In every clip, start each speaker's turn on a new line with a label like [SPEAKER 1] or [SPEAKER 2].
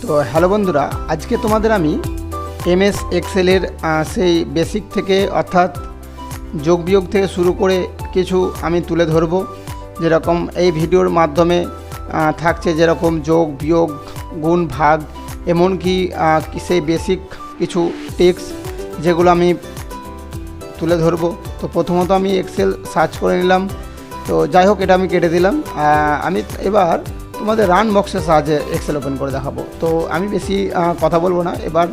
[SPEAKER 1] তো হ্যালো বন্ধুরা, আজকে তোমাদের আমি এমএস এক্সেলের সেই বেসিক থেকে অর্থাৎ যোগ বিয়োগ থেকে শুরু করে কিছু আমি তুলে ধরব। যেরকম এই ভিডিওর মাধ্যমে থাকছে যেরকম যোগ বিয়োগ গুণ ভাগ, এমনকি সেই বেসিক কিছু টিপস যেগুলো আমি তুলে ধরব। তো প্রথমত আমি এক্সেল সার্চ করে নিলাম। তো যাই হোক, এটা আমি কেটে দিলাম। আমি এবার তোমাদের রান বক্সের সাহায্যে এক্সেল ওপেন করে দেখাবো। তো আমি বেশি কথা বলবো না, এবার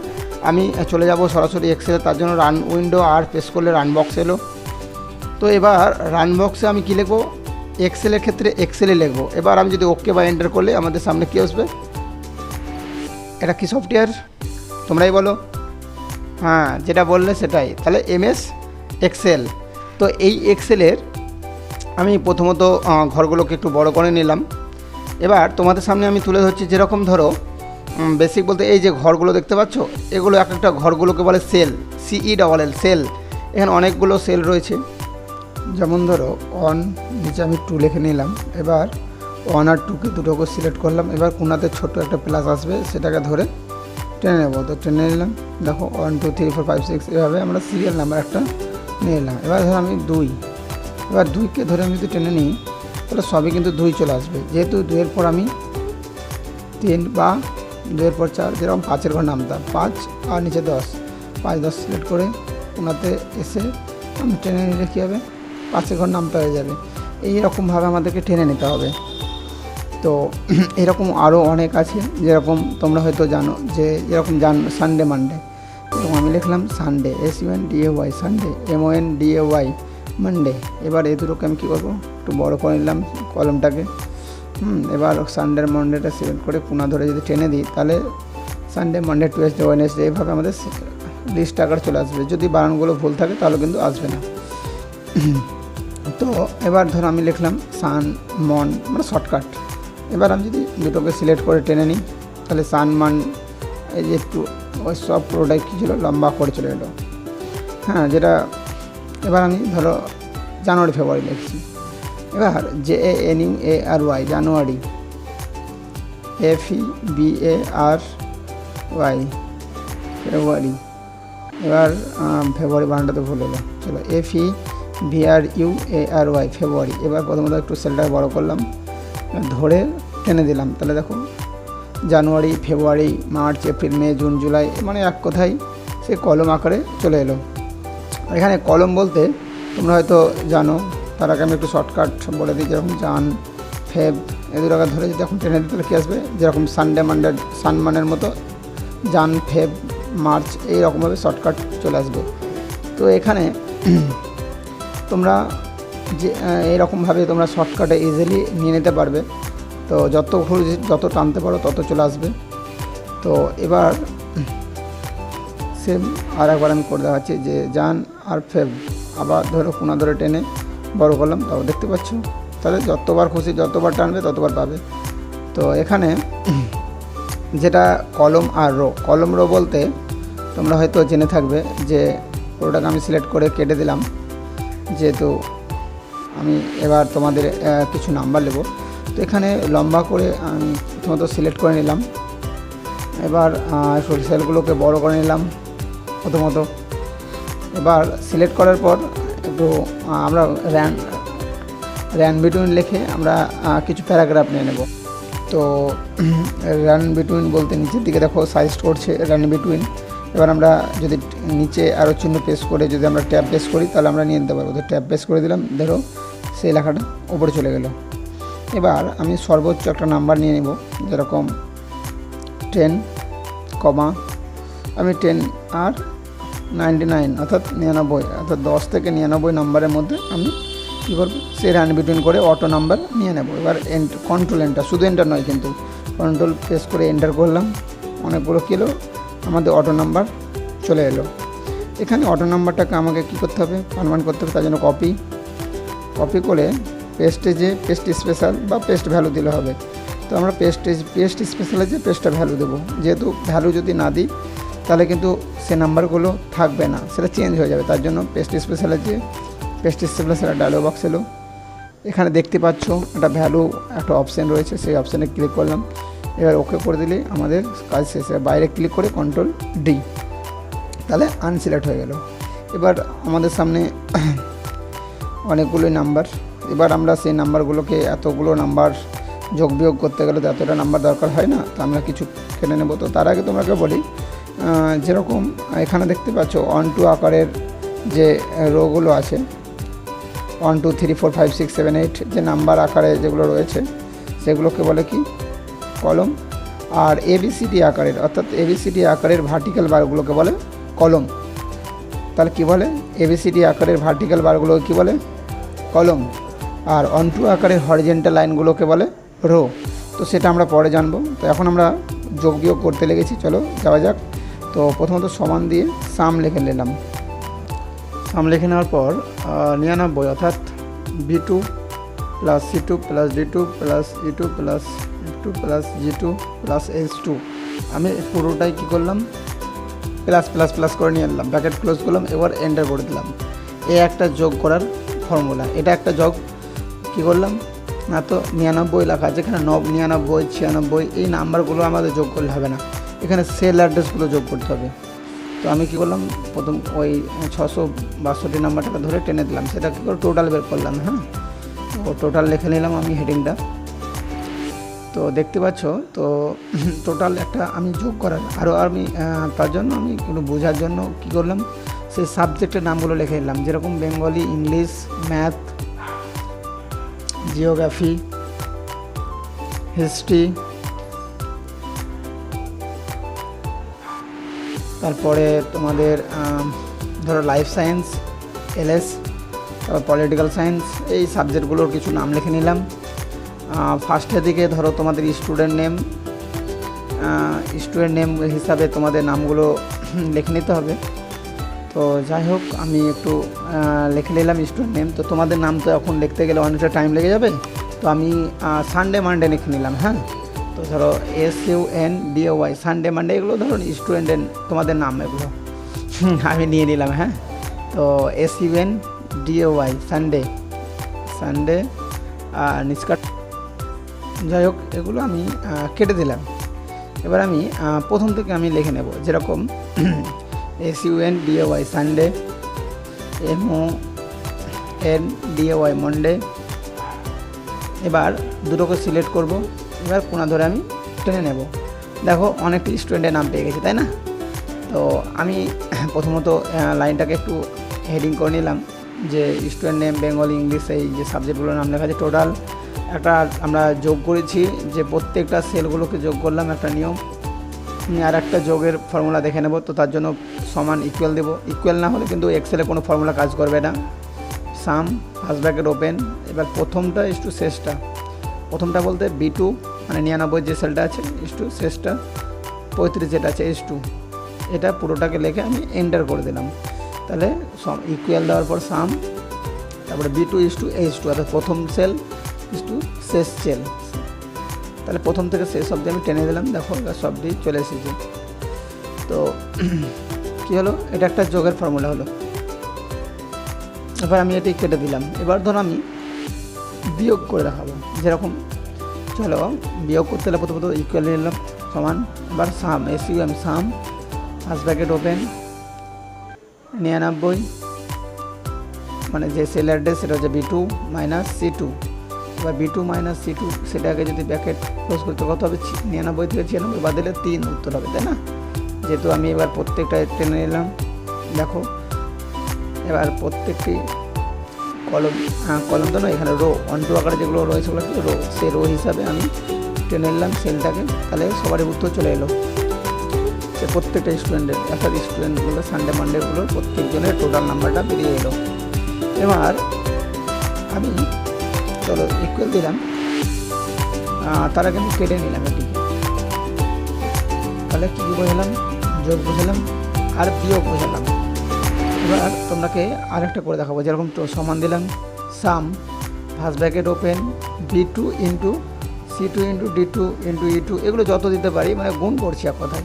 [SPEAKER 1] আমি চলে যাব সরাসরি এক্সেলে। তার জন্য রান উইন্ডো আর প্রেস করলে রান বক্স এলো। তো এবার রান বক্সে আমি কী লিখবো, এক্সেলের ক্ষেত্রে এক্সেলে লিখবো। এবার আমি যদি ওকে বা এন্টার করলে আমাদের সামনে কী আসবে, এটা কি সফটওয়্যার তোমরাই বলো? হ্যাঁ, যেটা বললে সেটাই। তাহলে এমএস এক্সেল। তো এই এক্সেলের আমি প্রথমত ঘরগুলোকে একটু বড় করে নিলাম। এবার তোমাদের সামনে আমি তুলে ধরছি, যেরকম ধরো বেসিক বলতে এই যে ঘরগুলো দেখতে পাচ্ছ, এগুলো এক একটা ঘরগুলোকে বলে সেল, CELL সেল। এখানে অনেকগুলো সেল রয়েছে। যেমন ধরো অন, নিচে আমি 2 লিখে নিলাম। এবার 1 আর 2কে দুটোকে সিলেক্ট করলাম। এবার কোনাতে ছোট্ট একটা প্লাস আসবে, সেটাকে ধরে টেনে নেবো। তো টেনে নিলাম, দেখো 1 2 3 4 5 6 এভাবে আমরা সিরিয়াল নাম্বার একটা নিয়ে নিলাম। এবার ধরো আমি 2, এবার 2কে ধরে আমি যদি টেনে নিই তাহলে সবই কিন্তু 2 চলে আসবে। যেহেতু 2-এর পর আমি 3 বা 2-এর পর 4, যেরকম 5-এর ঘর নামতাম 5 আর নিচে 10, 5 10 সিলেক্ট করে ওনাতে এসে আমি টেনে নিলে কী হবে, 5-এর ঘর নামতে হয়ে যাবে। এইরকমভাবে আমাদেরকে টেনে নিতে হবে। তো এরকম আরও অনেক আছে, যেরকম তোমরা হয়তো জানো যে যেরকম সানডে মানডে, এরকম আমি লিখলাম Sunday, SUNDAY Sunday, MONDAY Monday. এবার এই দুটোকে আমি কী করবো, একটু বড় করে নিলাম কলমটাকে। এবার সানডে মানডেটা সিলেক্ট করে পুনা ধরে যদি টেনে দিই তাহলে সানডে মানডে টুয়েসডে ওয়েডনেসডে এইভাবে আমাদের লিস্ট আকার চলে আসবে। যদি বানানগুলো ভুল থাকে তাহলে কিন্তু আসবে না। তো এবার ধরো আমি লিখলাম সান মন, মানে শর্টকাট। এবার আমি যদি দুটোকে সিলেক্ট করে টেনে নিই তাহলে সান মান, এই যে একটু ওই সব পুরোটাই কী ছিল, লম্বা করে চলে এলো। হ্যাঁ, যেটা এবার আমি ধরো জানুয়ারি ফেব্রুয়ারি লিখছি। এবার JANUARY জানুয়ারি, FEBRUARY ফেব্রুয়ারি। এবার ফেব্রুয়ারি বানানটা তো ভুল হলো, চলো FEBRUARY ফেব্রুয়ারি। এবার প্রথমত একটু সেলটা বড় করলাম, ধরে টেনে দিলাম। তাহলে দেখো January February March April May June July, মানে এক কথায় সে কলম আকারে চলে এলো। এখানে কলম বলতে তোমরা হয়তো জানো, তার আগে আমি একটু শর্টকাট বলে দিই। যেরকম জান ফেব, এই দুটো আগে ধরে যদি এখন টেনে দিতে কী আসবে, যেরকম সানডে মানডে সানমানের মতো জান ফেব মার্চ, এইরকমভাবে শর্টকাট চলে আসবে। তো এখানে তোমরা যে এইরকমভাবে তোমরা শর্টকাটে ইজিলি নিয়ে নিতে পারবে। তো যত টানতে পারো তত চলে আসবে। তো এবার সেম আর একবার আমি করে দেখাচ্ছি, যে জান আর ফেব, আবার ধরো কোনা ধরে টেনে বড় করলাম। তাও দেখতে পাচ্ছ, তাহলে যতবার খুশি যতবার টানবে ততবার পাবে। তো এখানে যেটা কলম আর রো, কলম রো বলতে তোমরা হয়তো জেনে থাকবে যে পুরোটাকে আমি সিলেক্ট করে কেটে দিলাম। যেহেতু আমি এবার তোমাদের কিছু নাম্বার নেব, তো এখানে লম্বা করে আমি প্রথমত সিলেক্ট করে নিলাম। এবার সেলগুলোকে বড় করে নিলাম প্রথমত। এবার সিলেক্ট করার পর একটু আমরা র্যান বিটুইন লিখে আমরা কিছু প্যারাগ্রাফ নিয়ে নেব। তো রান বিটুইন বলতে নিচের দিকে দেখো সাইজ করছে রান বিটুইন। এবার আমরা যদি নিচে আরও চিহ্ন প্রেস করে যদি আমরা ট্যাব প্রেস করি তাহলে আমরা নিয়ে নিতে পারবো। তো ট্যাব প্রেস করে দিলাম, ধরো সেই লেখাটা উপরে চলে গেল। এবার আমি সর্বোচ্চ একটা নাম্বার নিয়ে নেব, যেরকম 10, আমি 10 আর 99 অর্থাৎ 99, অর্থাৎ 10 থেকে 99 নাম্বারের মধ্যে আমি কী করবো, সে রান বিটুইন করে অটো নাম্বার নিয়ে নেব। এবার কন্ট্রোল এন্টার, শুধু এন্টার নয় কিন্তু কন্ট্রোল প্রেস করে এন্টার করলাম। অনেকগুলো কী এলো, আমাদের অটো নাম্বার চলে এলো। এখানে অটো নাম্বারটাকে আমাকে কী করতে হবে, কনভার্ট করতে হবে। তার জন্য কপি করে পেস্টে যে পেস্ট স্পেশাল বা পেস্ট ভ্যালু দিলে হবে। তো আমরা পেস্ট স্পেশালে যে পেস্টটা ভ্যালু দেবো। যেহেতু ভ্যালু যদি না দিই তাহলে কিন্তু সে নাম্বারগুলো থাকবে না, সেটা চেঞ্জ হয়ে যাবে। তার জন্য পেস্ট স্পেশালের যে পেস্ট স্পেশালের ডায়লগ বক্স এলো। এখানে দেখতে পাচ্ছ একটা ভ্যালু একটা অপশান রয়েছে, সেই অপশানে ক্লিক করলাম। এবার ওকে করে দিলেই আমাদের কাজ শেষ। বাইরে ক্লিক করে কন্ট্রোল ডি, তাহলে আনসিলেক্ট হয়ে গেল। এবার আমাদের সামনে অনেকগুলোই নাম্বার, এবার আমরা সেই নাম্বারগুলোকে এতগুলো নাম্বার যোগ বিয়োগ করতে গেলে তো এতটা নাম্বার দরকার হয় না, তো আমরা কিছু কেটে নেব। তো তার আগে তোমাকে বলি, যেরকম এখানে দেখতে পাচ্ছ 1 2 আকারের যে রোগুলো আছে, 1 2 3 4 5 6 7 8 যে নাম্বার আকারে যেগুলো রয়েছে সেগুলোকে বলে কি কলম। আর ABCD আকারের অর্থাৎ ABCD আকারের ভার্টিক্যাল বারগুলোকে বলে কলম। তাহলে কি বলে, ABCD আকারের ভার্টিক্যাল বারগুলোকে কি বলে কলম, আর 1 2 আকারের হরিজেন্টাল লাইনগুলোকে বলে রো। তো সেটা আমরা পরে জানবো। তো এখন আমরা যোগ বিয়োগ করতে লেগেছি, চলো যাওয়া যাক। তো প্রথমত সমান দিয়ে সাম লিখে নিলাম। সাম লিখে নেওয়ার পর 99 অর্থাৎ B2 plus C2 plus D2 plus E2 plus F2 plus G2 plus H2, আমি পুরোটাই কী করলাম প্লাস প্লাস প্লাস করে নিয়ে এলাম, ব্র্যাকেট ক্লোজ করলাম, এবার এন্টার করে দিলাম। এই একটা যোগ করার ফর্মুলা, এটা একটা যোগ কী করলাম না, তো 99 লেখা আছে এখানে, 99 96 এই নাম্বারগুলো আমাদের যোগ করলে হবে না, এখানে সেল অ্যাড্রেসগুলো যোগ করতে হবে। তো আমি কী করলাম, প্রথম ওই 662 নাম্বারটাকে ধরে টেনে দিলাম, সেটা কী করে টোটাল বের করলাম। হ্যাঁ, তো টোটাল লিখে নিলাম আমি হেডিংটা। তো দেখতে পাচ্ছ, তো টোটাল একটা আমি যোগ করার আরও আমি তার জন্য আমি একটু বোঝার জন্য কী করলাম, সেই সাবজেক্টের নামগুলো লিখে নিলাম, যেরকম Bengali, English, math, geography, history, তারপরে তোমাদের ধরো লাইফ সায়েন্স, LS, তারপর পলিটিক্যাল সায়েন্স, এই সাবজেক্টগুলোর কিছু নাম লিখে নিলাম। ফার্স্টের দিকে ধরো তোমাদের স্টুডেন্ট নেম হিসাবে তোমাদের নামগুলো লিখে নিতে হবে। তো যাই হোক, আমি একটু লিখে নিলাম স্টুডেন্ট নেম। তো তোমাদের নাম তো এখন লিখতে গেলে অনেকটা টাইম লেগে যাবে, তো আমি সানডে মানডে লিখে নিলাম। হ্যাঁ, তো ধরো SUNDAY সানডে মানডে, এগুলো ধরো স্টুডেন্টের তোমাদের নাম, এগুলো আমি নিয়ে নিলাম। হ্যাঁ, তো SUNDAY সানডে নিষ্কাট, যাই হোক এগুলো আমি কেটে দিলাম। এবার আমি প্রথম থেকে আমি লিখে নেব, যেরকম SUNDAY সানডে, MONDAY মন্ডে। এবার দুটোকে সিলেক্ট করব, এবার কোনা ধরে আমি টেনে নেব। দেখো অনেকটা স্টুডেন্টের নাম পেয়ে গেছি, তাই না? তো আমি প্রথমত লাইনটাকে একটু হেডিং করে নিলাম, যে স্টুডেন্ট নেম, বেঙ্গলি, ইংলিশ, এই যে সাবজেক্টগুলোর নাম লেখা আছে। টোটাল একটা আমরা যোগ করেছি, যে প্রত্যেকটা সেলগুলোকে যোগ করলাম, একটা নিয়ম। আর একটা যোগের ফর্মুলা দেখে নেব, তো তার জন্য সমান ইকুয়াল দেবো, ইকুয়াল না হলে কিন্তু এক্সেলে কোনো ফর্মুলা কাজ করবে না। সাম ফার্স্ট ব্র্যাকেট ওপেন, এবার প্রথমটা ইস্টু শেষটা, প্রথমটা বলতে B2 মানে 99 যে সেলটা আছে, ইস্টু শেষটা 35 যেটা আছে H2, এটা পুরোটাকে লিখে আমি এন্টার করে দিলাম। তাহলে ইকুয়াল দেওয়ার পর সাম, তারপরে B2 ইস্টু H2, অর্থাৎ প্রথম সেল ইস্টু শেষ সেল। তাহলে প্রথম থেকে শেষ অবধি আমি টেনে দিলাম, দেখো এবার সবটি চলে এসেছে। তো কী হলো, এটা একটা যোগের ফর্মুলা হলো। এবার আমি এটি কেটে দিলাম। এবার ধরো আমি বিয়োগ করে দেখাবো, যেরকম চলো বিয়োগ করতে হলে প্রথমত ইকুয়াল নিলাম সমান, এবার সাম SUM সাম ফার্স্ট ব্র্যাকেট ওপেন 99 মানে যে সেল অ্যাড্রেস সেটা হচ্ছে B2 মাইনাস C2। এবার B2 মাইনাস C2 সেটাকে যদি ব্র্যাকেট ক্লোজ করতে কত হবে, 99 থেকে 96 বাদ দিলে 3 উত্তর হবে, তাই না? যেহেতু আমি এবার প্রত্যেকটা টেনে নিলাম, দেখো এবার প্রত্যেকটি কলম তো নয়, এখানে রো 1 2 আকারে যেগুলো রয়েছে সেগুলো কি রো, সেই রো হিসাবে আমি টেনে নিলাম সেলটাকে। তাহলে সবারই উত্তর চলে এলো, সে প্রত্যেকটা স্টুডেন্টের, অর্থাৎ স্টুডেন্টগুলো সানডে মানডেগুলোর প্রত্যেকজনের টোটাল নাম্বারটা বেরিয়ে এলো। এবার আমি চলো ইকুয়াল দিলাম, তার আগে আমি কেটে নিলাম এটিকে। তাহলে কী বোঝালাম, যোগ বোঝালাম আর বিয়োগ বোঝালাম। এবার তোমাকে আরেকটা করে দেখাবো, যেরকম তো সমান দিলাম সাম first bracket open B2 into C2 into D2 into E2, এগুলো যত দিতে পারি, মানে গুণ করছি এক কথায়।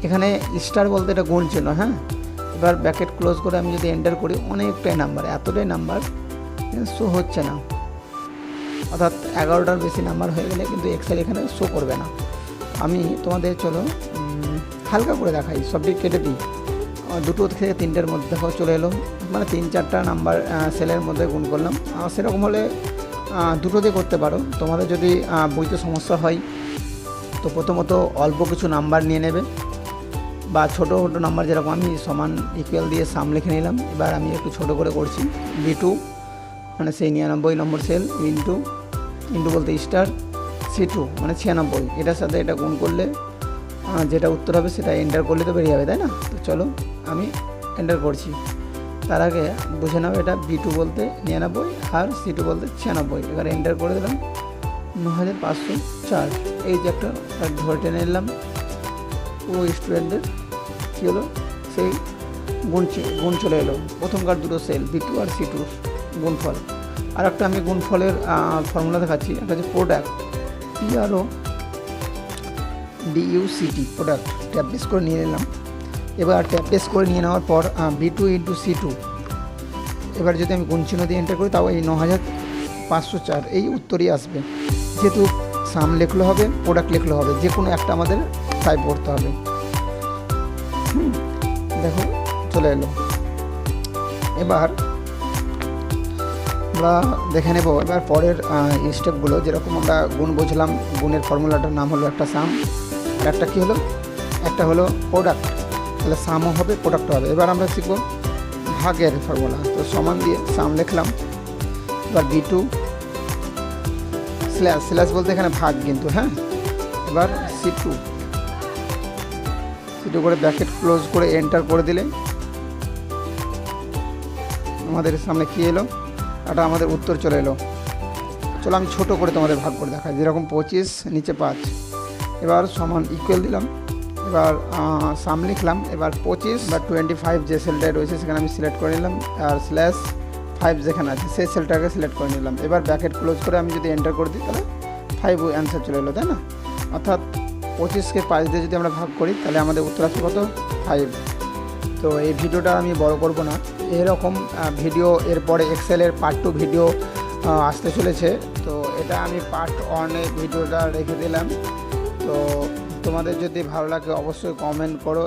[SPEAKER 1] এখানে স্টার বলতে এটা গুণ চিহ্ন। হ্যাঁ, এবার ব্র্যাকেট ক্লোজ করে আমি যদি এন্টার করি, অনেকটাই নাম্বার, এতটাই নাম্বার শো হচ্ছে না, অর্থাৎ 11টার বেশি নাম্বার হয়ে গেলে কিন্তু এক্সেল এখানে শো করবে না। আমি তোমাদের চলো হালকা করে দেখাই, সবটি কেটে দিই। 2 থেকে 3টের মধ্যে দেখো চলে এলো, মানে 3-4টা নাম্বার সেলের মধ্যে গুণ করলাম। সেরকম হলে 2 দিয়ে করতে পারো। তোমাদের যদি বুঝতে সমস্যা হয় তো প্রথমত অল্প কিছু নাম্বার নিয়ে নেবে, বা ছোটো ছোটো নাম্বার, যেরকম আমি সমান ইকুয়াল দিয়ে সাম লিখে নিলাম। এবার আমি একটু ছোটো করে করছি, B2 মানে সেই 99 নম্বর সেল, ইন্টু বলতে স্টার C2 মানে 96, এটার সাথে এটা গুণ করলে যেটা উত্তর হবে সেটা এন্টার করলে তো বেরিয়ে যাবে, তাই না? তো চলো আমি এন্টার করছি। তার আগে বুঝে নাও এটা B2 বলতে 99 আর C2 বলতে 96। এবার এন্টার করে দিলাম 9504। এই যে একটা ধরে টেনে নিলাম, ও স্টুডেন্টদের কী হলো, সেই গুণ চলে এলো। প্রথমকার 2 সেল B2 আর C2 গুণফল। আর একটা আমি গুণফলের ফর্মুলা দেখাচ্ছি, একটা হচ্ছে product, PRODUCT, product. Tab base করে নিয়ে নিলাম। এবার ট্যাব বেস করে নিয়ে নেওয়ার পর B2 ইন্টু C2, এবার যদি আমি গুণ চিহ্ন দিয়ে এন্টার করি তাও এই 9504 এই উত্তরই আসবে। যেহেতু সাম লিখলে হবে, প্রোডাক্ট লিখলে হবে, যে কোনো একটা আমাদের টাইপ করতে হবে। দেখো চলে এলো। এবার আমরা দেখে নেব এবার পরের স্টেপগুলো। যেরকম আমরা গুণ বুঝলাম, গুণের ফর্মুলাটার নাম হলো একটা সাম, আর একটা কী হলো, একটা হলো প্রোডাক্ট। তাহলে সামও হবে, প্রোডাক্টও হবে। এবার আমরা শিখব ভাগের ফর্মুলা। তো সমান দিয়ে সাম লিখলাম, এবার B2 স্ল্যাশ বলতে এখানে ভাগ কিন্তু, হ্যাঁ। এবার C2 করে ব্র্যাকেট ক্লোজ করে এন্টার করে দিলে আমাদের সামনে কী এলো, এটা আমাদের উত্তর চলে এলো। চলো আমি ছোটো করে তোমাদের ভাগ করে দেখাই। যেরকম 25 নিচে 5, এবার সমান ইকুয়াল দিলাম, এবার সাম লিখলাম। এবার 25 বা 25 যে সেলটায় রয়েছে সেখানে আমি সিলেক্ট করে নিলাম, আর /5 যেখানে আছে সেই সেলটাকে সিলেক্ট করে নিলাম। এবার ব্র্যাকেট ক্লোজ করে আমি যদি এন্টার করে দিই তাহলে 5 অ্যান্সার চলে এলো, তাই না? অর্থাৎ 25কে 5 দিয়ে যদি আমরা ভাগ করি তাহলে আমাদের উত্তর আসবে কত, 5। তো এই ভিডিওটা আমি বড় করব না, এরকম ভিডিও এরপরে এক্সেলের পার্ট 2 ভিডিও আসতে চলেছে। তো এটা আমি পার্ট 1-এ ভিডিওটা রেখে দিলাম। তো তোমাদের যদি ভালো লাগে অবশ্যই কমেন্ট করো